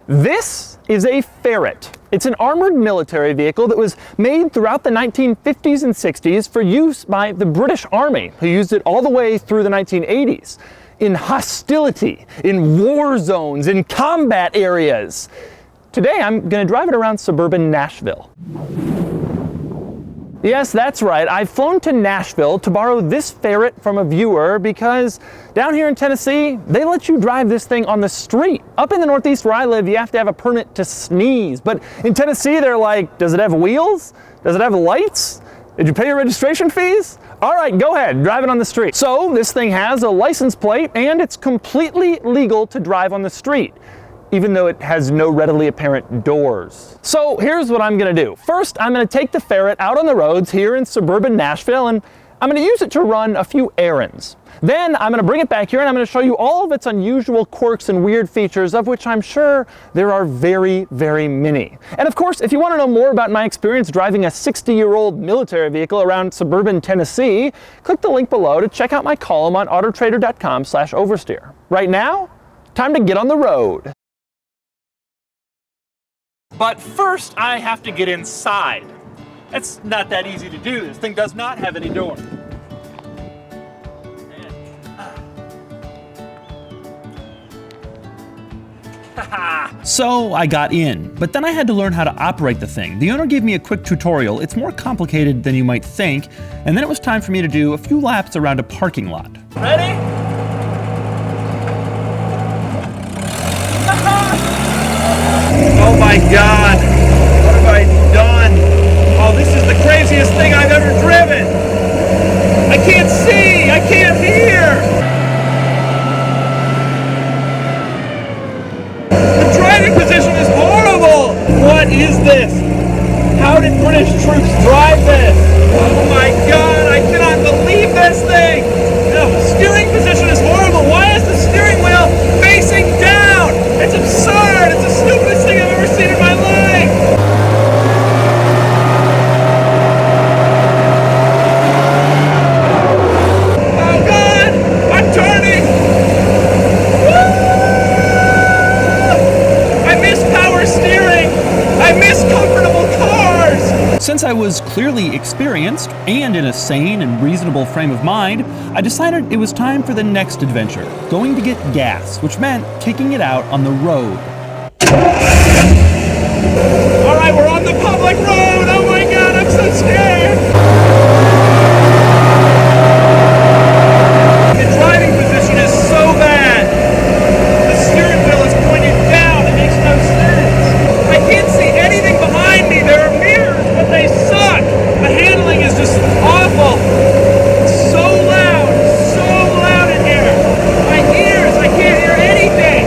This is a Ferret. It's an armored military vehicle that was made throughout the 1950s and 60s for use by the British Army, who used it all the way through the 1980s. In hostility, in war zones, in combat areas. Today I'm going to drive it around suburban Nashville. Yes, that's right. I've flown to Nashville to borrow this Ferret from a viewer because down here in Tennessee, they let you drive this thing on the street. Up in the Northeast where I live, you have to have a permit to sneeze. But in Tennessee, they're like, does it have wheels? Does it have lights? Did you pay your registration fees? All right, go ahead, drive it on the street. So this thing has a license plate and it's completely legal to drive on the street, even though it has no readily apparent doors. So here's what I'm gonna do. First, I'm gonna take the Ferret out on the roads here in suburban Nashville and I'm gonna use it to run a few errands. Then I'm gonna bring it back here and I'm gonna show you all of its unusual quirks and weird features, of which I'm sure there are very, very many. And of course, if you wanna know more about my experience driving a 60-year-old military vehicle around suburban Tennessee, click the link below to check out my column on autotrader.com/oversteer. Right now, time to get on the road. But first, I have to get inside. It's not that easy to do. This thing does not have any door. So I got in, but then I had to learn how to operate the thing. The owner gave me a quick tutorial. It's more complicated than you might think, and then it was time for me to do a few laps around a parking lot. Ready? Oh my God, what have I done? Oh, this is the craziest thing I've ever driven. I can't see, I can't hear. The driving position is horrible. What is this? How did British troops drive this? Oh my God, I cannot believe this thing. The steering position is horrible. Why is the steering wheel facing down? It's absurd. It's the stupidest thing I've ever seen in my life. Oh God, I'm turning. Woo! I miss power steering. I miss comfortable cars. Since I was clearly experienced and in a sane and reasonable frame of mind, I decided it was time for the next adventure, going to get gas, which meant taking it out on the road. All right, we're on the public road. Oh my God, I'm so scared. The driving position is so bad. The steering wheel is pointed down. It makes no sense. I can't see anything behind me. There are mirrors, but they suck. The handling is just awful. It's so loud in here. My ears, I can't hear anything.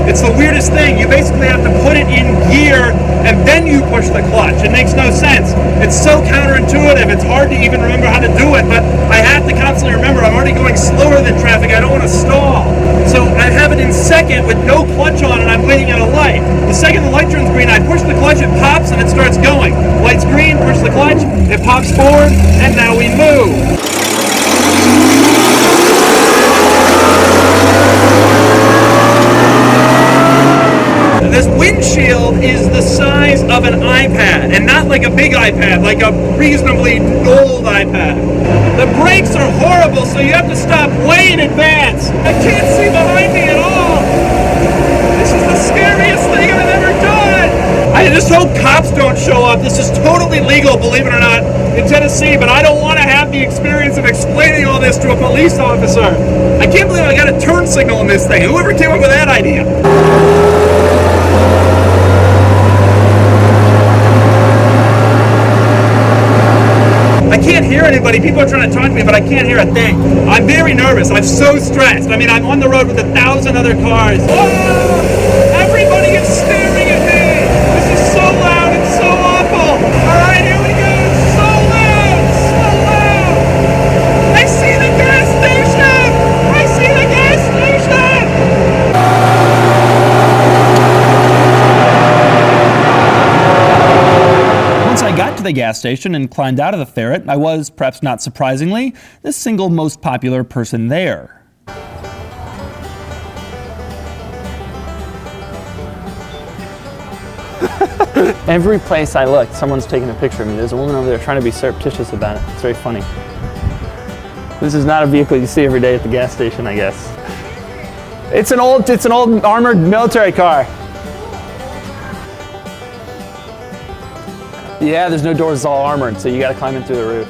It's the weirdest thing. You basically have to put it in gear and then you push the clutch. It makes no sense. It's so counterintuitive. It's hard to even remember how to do it, but I have to constantly remember I'm already going slower than traffic. I don't want to stall. So I have it in second with no clutch on and I'm waiting at a light. The second the light turns green, I push the clutch, it pops and it starts going. Light's green, push the clutch, it pops forward, and now we move. This windshield is the size of an iPad, and not like a big iPad, like a reasonably old iPad. The brakes are horrible, so you have to stop way in advance. I can't see behind me at all. This is the scariest thing I've ever done. I just hope cops don't show up. This is totally legal, believe it or not, in Tennessee, but I don't want to have the experience of explaining all this to a police officer. I can't believe I got a turn signal in this thing. Whoever came up with that idea? I can't hear anybody. People are trying to talk to me, but I can't hear a thing. I'm very nervous. I'm so stressed. I mean, I'm on the road with 1,000 other cars. Oh, everybody is staring at me. This is so loud and so awful. All right, here we go. It's so loud, so loud. I see the gas station. I see the gas station. Once I got to the gas station and climbed out of the Ferret, I was, perhaps not surprisingly, the single most popular person there. Every place I look, someone's taking a picture of me. There's a woman over there trying to be surreptitious about it. It's very funny. This is not a vehicle you see every day at the gas station, I guess. It's an old armored military car. Yeah, there's no doors, it's all armored, so you gotta climb in through the roof.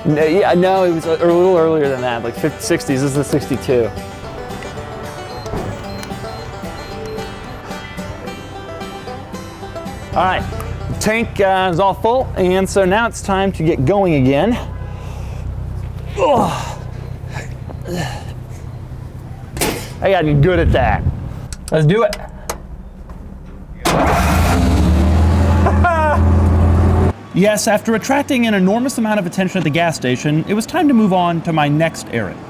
No, it was a little earlier than that, like 60s. This is the 62. All right, the tank is all full, and so now it's time to get going again. Oh. I got good at that. Let's do it. Yes, after attracting an enormous amount of attention at the gas station, it was time to move on to my next errand.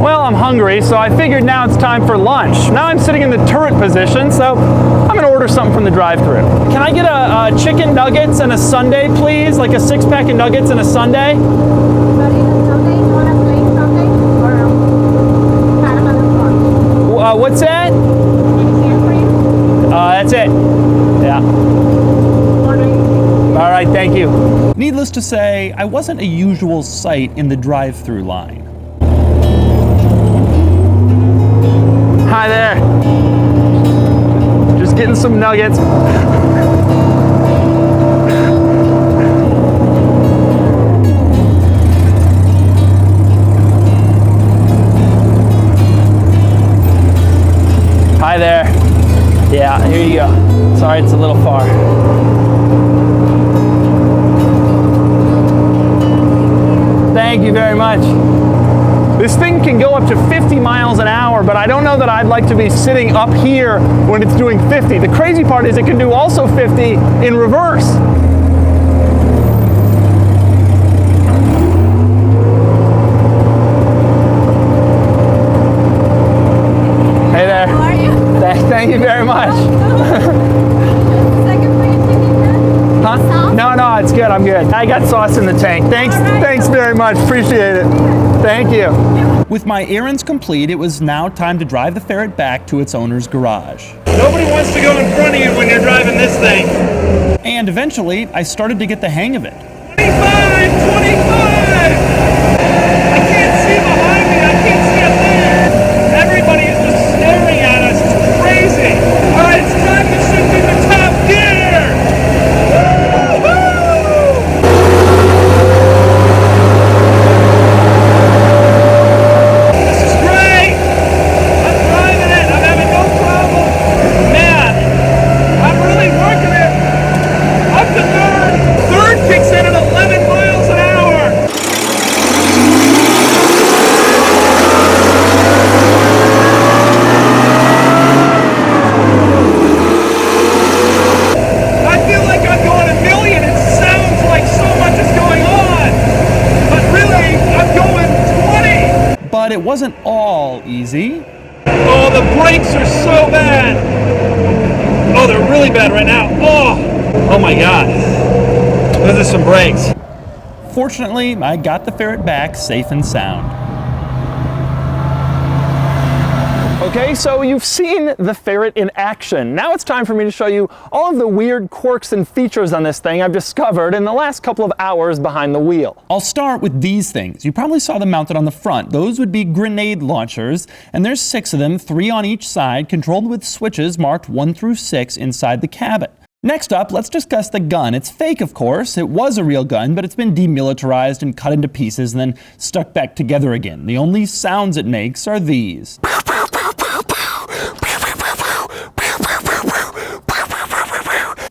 Well, I'm hungry, so I figured now it's time for lunch. Now I'm sitting in the turret position, so I'm gonna order something from the drive-thru. Can I get a chicken nuggets and a sundae, please? Like a 6-pack of nuggets and a sundae? What's that? That's it. Yeah. All right, thank you. Needless to say, I wasn't a usual sight in the drive-thru line. Hi there. Just getting some nuggets. Hi there. Yeah, here you go. Sorry, it's a little far. Thank you very much. This thing can go up to 50 miles an hour, but I don't know that I'd like to be sitting up here when it's doing 50. The crazy part is it can do also 50 in reverse. Hey there. How are you? Thank you very much. Huh? No, it's good. I'm good. I got sauce in the tank. Thanks very much. Appreciate it. Thank you. With my errands complete, it was now time to drive the Ferret back to its owner's garage. Nobody wants to go in front of you when you're driving this thing. And eventually, I started to get the hang of it. 25! 25! I can't see behind me. I can't see up there. Everybody is just staring at us. It's crazy. All right, it's time to shift into top gear. Woo-hoo! This is great. I'm driving it. I'm having no problem. Man, I'm really working it. Up to third. Third kicks in at 11 miles an hour. I feel like I'm going a million. It sounds like so much is going on. But really, I'm going 20. But it wasn't all easy. Oh, the brakes are so bad. Oh, they're really bad right now. Oh my God. Those are some brakes. Fortunately, I got the Ferret back safe and sound. Okay, so you've seen the Ferret in action. Now it's time for me to show you all of the weird quirks and features on this thing I've discovered in the last couple of hours behind the wheel. I'll start with these things. You probably saw them mounted on the front. Those would be grenade launchers, and there's 6 of them, 3 on each side, controlled with switches marked 1 through 6 inside the cabin. Next up, let's discuss the gun. It's fake, of course. It was a real gun, but it's been demilitarized and cut into pieces and then stuck back together again. The only sounds it makes are these.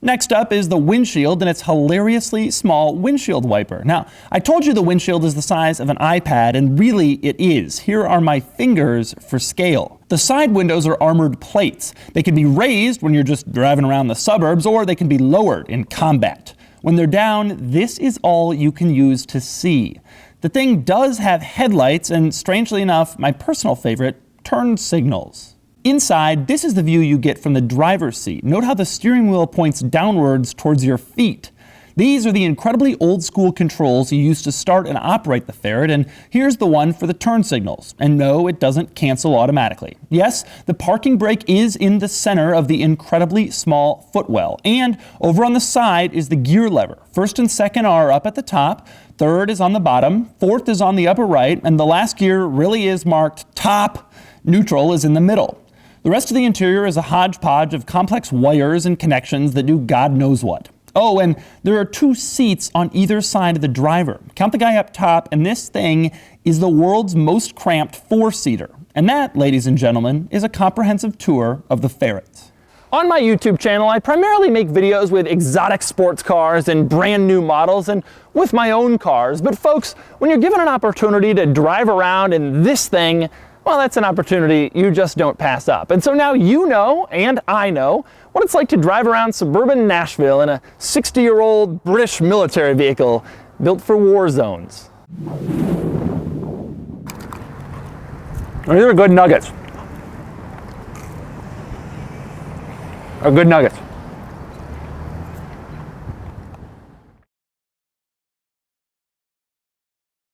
Next up is the windshield and its hilariously small windshield wiper. Now, I told you the windshield is the size of an iPad, and really it is. Here are my fingers for scale. The side windows are armored plates. They can be raised when you're just driving around the suburbs, or they can be lowered in combat. When they're down, this is all you can use to see. The thing does have headlights and, strangely enough, my personal favorite, turn signals. Inside, this is the view you get from the driver's seat. Note how the steering wheel points downwards towards your feet. These are the incredibly old-school controls you use to start and operate the Ferret, and here's the one for the turn signals. And no, it doesn't cancel automatically. Yes, the parking brake is in the center of the incredibly small footwell, and over on the side is the gear lever. First and second are up at the top, third is on the bottom, fourth is on the upper right, and the last gear really is marked top, neutral is in the middle. The rest of the interior is a hodgepodge of complex wires and connections that do God knows what. Oh, and there are 2 seats on either side of the driver. Count the guy up top, and this thing is the world's most cramped 4-seater. And that, ladies and gentlemen, is a comprehensive tour of the Ferret. On my YouTube channel, I primarily make videos with exotic sports cars and brand new models and with my own cars. But folks, when you're given an opportunity to drive around in this thing, well, that's an opportunity you just don't pass up. And so now you know, and I know, what it's like to drive around suburban Nashville in a 60-year-old British military vehicle built for war zones. These are good nuggets. Good nuggets.